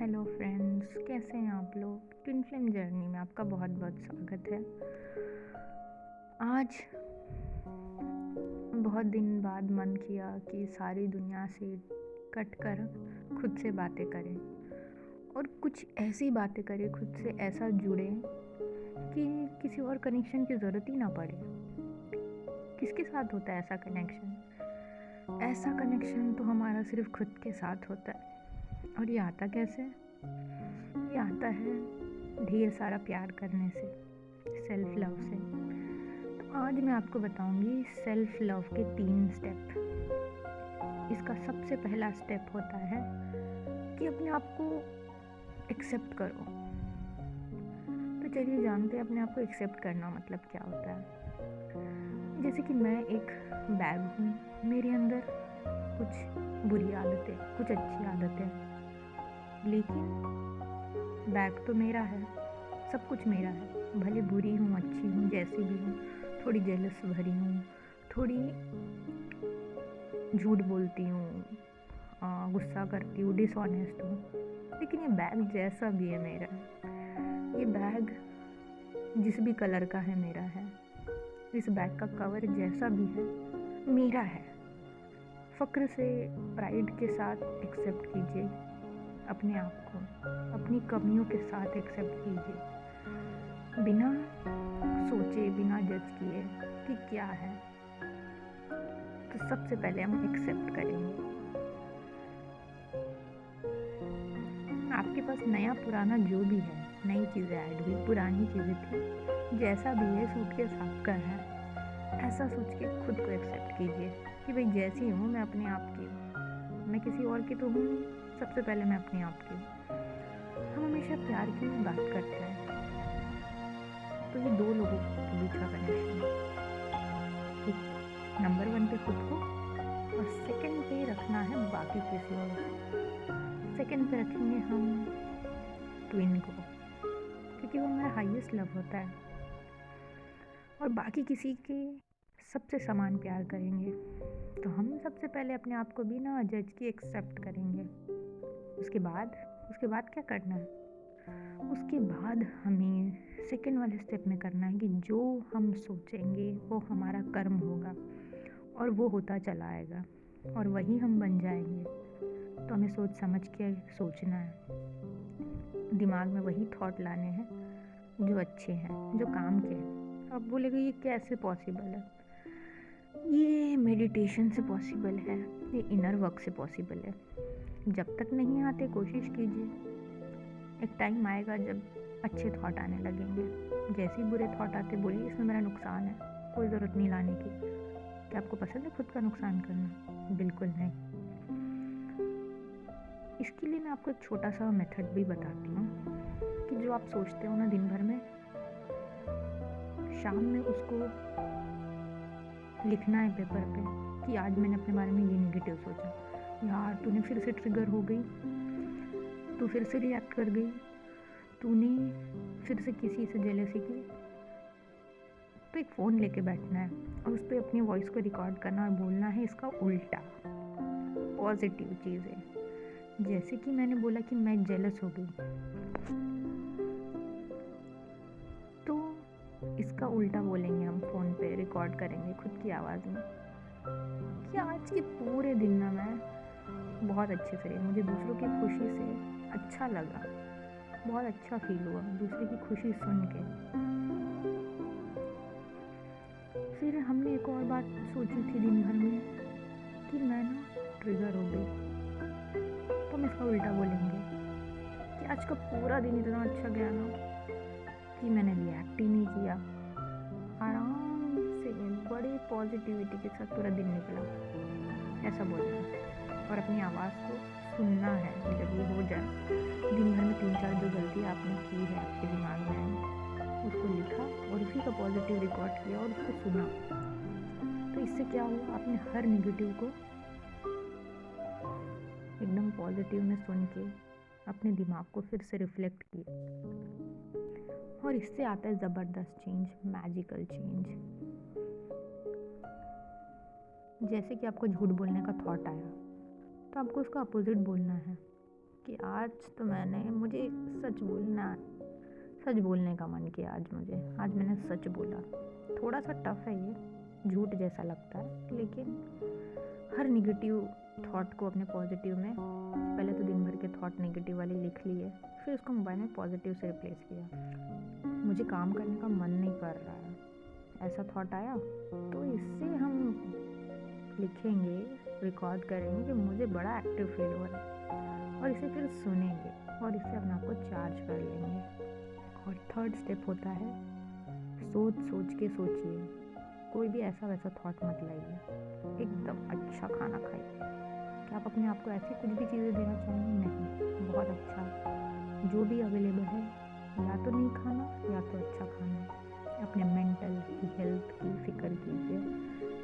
Hello friends, कैसे हैं आप लोग। ट्विन फ्लेम जर्नी में आपका बहुत बहुत स्वागत है। आज बहुत दिन बाद मन किया कि सारी दुनिया से कट कर खुद से बातें करें और कुछ ऐसी बातें करें, खुद से ऐसा जुड़े कि किसी और कनेक्शन की ज़रूरत ही ना पड़े। किसके साथ होता है ऐसा कनेक्शन? ऐसा कनेक्शन तो हमारा सिर्फ खुद के साथ होता है। और ये आता कैसे? ये आता है ढेर सारा प्यार करने से, सेल्फ लव से। तो आज मैं आपको बताऊंगी सेल्फ लव के 3 स्टेप। इसका सबसे पहला स्टेप होता है कि अपने आप को एक्सेप्ट करो। तो चलिए जानते हैं अपने आप को एक्सेप्ट करना मतलब क्या होता है। जैसे कि मैं एक बैग हूँ, मेरे अंदर कुछ बुरी आदतें, कुछ अच्छी आदतें, लेकिन बैग तो मेरा है, सब कुछ मेरा है। भले बुरी हूँ, अच्छी हूँ, जैसी भी हूँ, थोड़ी जेलस भरी हूँ, थोड़ी झूठ बोलती हूँ, गुस्सा करती हूँ, डिसऑनेस्ट हूँ, लेकिन ये बैग जैसा भी है मेरा है। ये बैग जिस भी कलर का है मेरा है। इस बैग का कवर जैसा भी है मेरा है। फ़क्र से, प्राइड के साथ एक्सेप्ट कीजिए अपने आप को, अपनी कमियों के साथ एक्सेप्ट कीजिए, बिना सोचे, बिना जज किए कि क्या है। तो सबसे पहले हम एक्सेप्ट करेंगे। आपके पास नया पुराना जो भी है, नई चीज़ें ऐड हुई, पुरानी चीज़ें थी, जैसा भी है सूटकेस आपका है, ऐसा सोच के खुद को एक्सेप्ट कीजिए कि भाई जैसी हूँ मैं अपने आप की हूँ, मैं किसी और की तो हूँ नहीं। सबसे पहले मैं अपने आप की हूँ। हम हमेशा प्यार की बात करते हैं, तो ये 2 लोगों के बीच का कनेक्शन है। एक नंबर 1 पे खुद को और सेकंड पे रखना है बाकी किसी और को। सेकंड पे रखेंगे हम ट्विन को, क्योंकि वो हमारा हाईएस्ट लव होता है। और बाकी किसी के सबसे समान प्यार करेंगे। तो हम सबसे पहले अपने आप को बिना जज के एक्सेप्ट करेंगे। उसके बाद क्या करना है? उसके बाद हमें सेकंड वाले स्टेप में करना है कि जो हम सोचेंगे वो हमारा कर्म होगा और वो होता चला आएगा और वही हम बन जाएंगे। तो हमें सोच समझ के सोचना है, दिमाग में वही थॉट लाने हैं जो अच्छे हैं, जो काम के हैं। अब बोलेगा ये कैसे पॉसिबल है? ये मेडिटेशन से पॉसिबल है, ये इनर वर्क से पॉसिबल है। जब तक नहीं आते कोशिश कीजिए। एक टाइम आएगा जब अच्छे थॉट आने लगेंगे। जैसे ही बुरे थॉट आते बोलिए इसमें मेरा नुकसान है, कोई ज़रूरत नहीं लाने की। क्या आपको पसंद है खुद का नुकसान करना? बिल्कुल नहीं। इसके लिए मैं आपको एक छोटा सा मेथड भी बताती हूँ कि जो आप सोचते हो ना दिन भर में, शाम में उसको लिखना है पेपर पे कि आज मैंने अपने बारे में ये नेगेटिव सोचा। यार तूने फिर से ट्रिगर हो गई, तू फिर से रिएक्ट कर गई, तूने फिर से किसी से जेलसी की। तो एक फ़ोन लेके बैठना है और उस पर अपनी वॉइस को रिकॉर्ड करना और बोलना है इसका उल्टा, पॉजिटिव चीज़ें। जैसे कि मैंने बोला कि मैं जेलस हो गई, तो इसका उल्टा बोलेंगे हम, फ़ोन पे रिकॉर्ड करेंगे खुद की आवाज़ में कि आज के पूरे दिन ना मैं बहुत अच्छे से रही, मुझे दूसरों की खुशी से अच्छा लगा, बहुत अच्छा फील हुआ दूसरे की खुशी सुन के। फिर हमने एक और बात सोची थी दिन भर में कि मैं ना ट्रिगर हो गई, तो हम इसका उल्टा बोलेंगे कि आज का पूरा दिन इतना अच्छा गया ना कि मैंने रिएक्ट ही नहीं किया, आराम से बड़े पॉजिटिविटी के साथ पूरा दिन निकला। ऐसा बोलना है और अपनी आवाज़ को सुनना है। जब ये हो जाए, दिन भर में 3-4 जो गलती आपने की है आपके दिमाग में आई, उसको लिखा और उसी का पॉजिटिव रिकॉर्ड किया और उसको सुना। तो इससे क्या हुआ, आपने हर नेगेटिव को एकदम पॉजिटिव में सुन के अपने दिमाग को फिर से रिफ्लेक्ट किया। और इससे आता है ज़बरदस्त चेंज, मैजिकल चेंज। जैसे कि आपको झूठ बोलने का थॉट आया, तो आपको उसका अपोजिट बोलना है कि आज तो मुझे सच बोलने का मन किया आज मैंने सच बोला। थोड़ा सा टफ है ये, झूठ जैसा लगता है, लेकिन हर निगेटिव थॉट को अपने पॉजिटिव में, पहले तो दिन भर के थॉट नेगेटिव वाले लिख लिए, फिर उसको मोबाइल में पॉजिटिव से रिप्लेस किया। मुझे काम करने का मन नहीं कर रहा है, ऐसा थॉट आया तो इससे हम लिखेंगे, रिकॉर्ड करेंगे कि मुझे बड़ा एक्टिव फील हो रहा है, और इसे फिर सुनेंगे और इससे अपने आप को चार्ज कर लेंगे। और थर्ड स्टेप होता है सोच के सोचिए, कोई भी ऐसा वैसा थॉट मत लाइए, एकदम अच्छा खाना खाइए। क्या आप अपने आप को ऐसी कुछ भी चीज़ें देना चाहेंगे? नहीं, बहुत अच्छा जो भी अवेलेबल है, या तो नहीं खाना या तो अच्छा खाना। अपने मेंटल की हेल्थ की फिक्र कीजिए,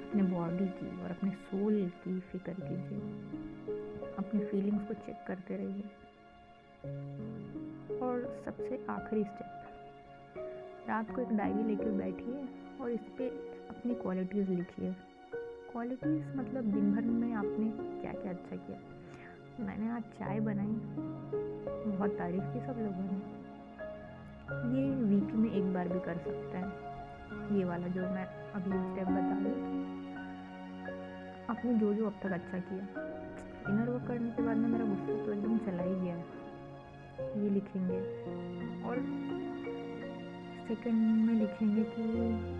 अपने बॉडी की और अपने सोल की फिक्र कीजिए, अपनी फीलिंग्स को चेक करते रहिए। और सबसे आखिरी स्टेप, रात को एक डायरी लेकर बैठिए और इस पर अपनी क्वालिटीज़ लिखिए। क्वालिटीज़ मतलब दिन भर में आपने क्या क्या अच्छा किया। मैंने आज चाय बनाई, बहुत तारीफ़ की सब लोगों ने। ये वीक में एक बार भी कर सकते हैं, ये वाला जो मैं अभी स्टेप बता रही हूँ। आपने जो जो अब तक अच्छा किया, इनर वर्क करने के बाद में मेरा गुस्सा तो एकदम चला ही गया, ये लिखेंगे। और सेकंड में लिखेंगे कि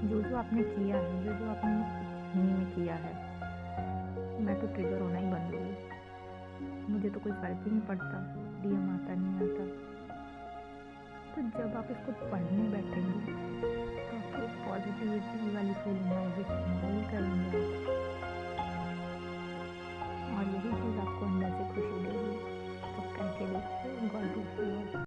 जो जो आपने किया है, जो जो आपने जर्नी में किया है, मैं तो ट्रिगर होना ही बंद हो गई, मुझे तो कोई फ़र्क ही नहीं पड़ता, डीएम आता नहीं आता। तो जब आप इसको पढ़ने बैठेंगे तो आपको पॉजिटिविटी वाली फीलिंग आएगी, स्माइल करेंगे और यही चीज़ आपको अंदर से खुशी देगी। तो करके देखिए, गॉड ब्लेस।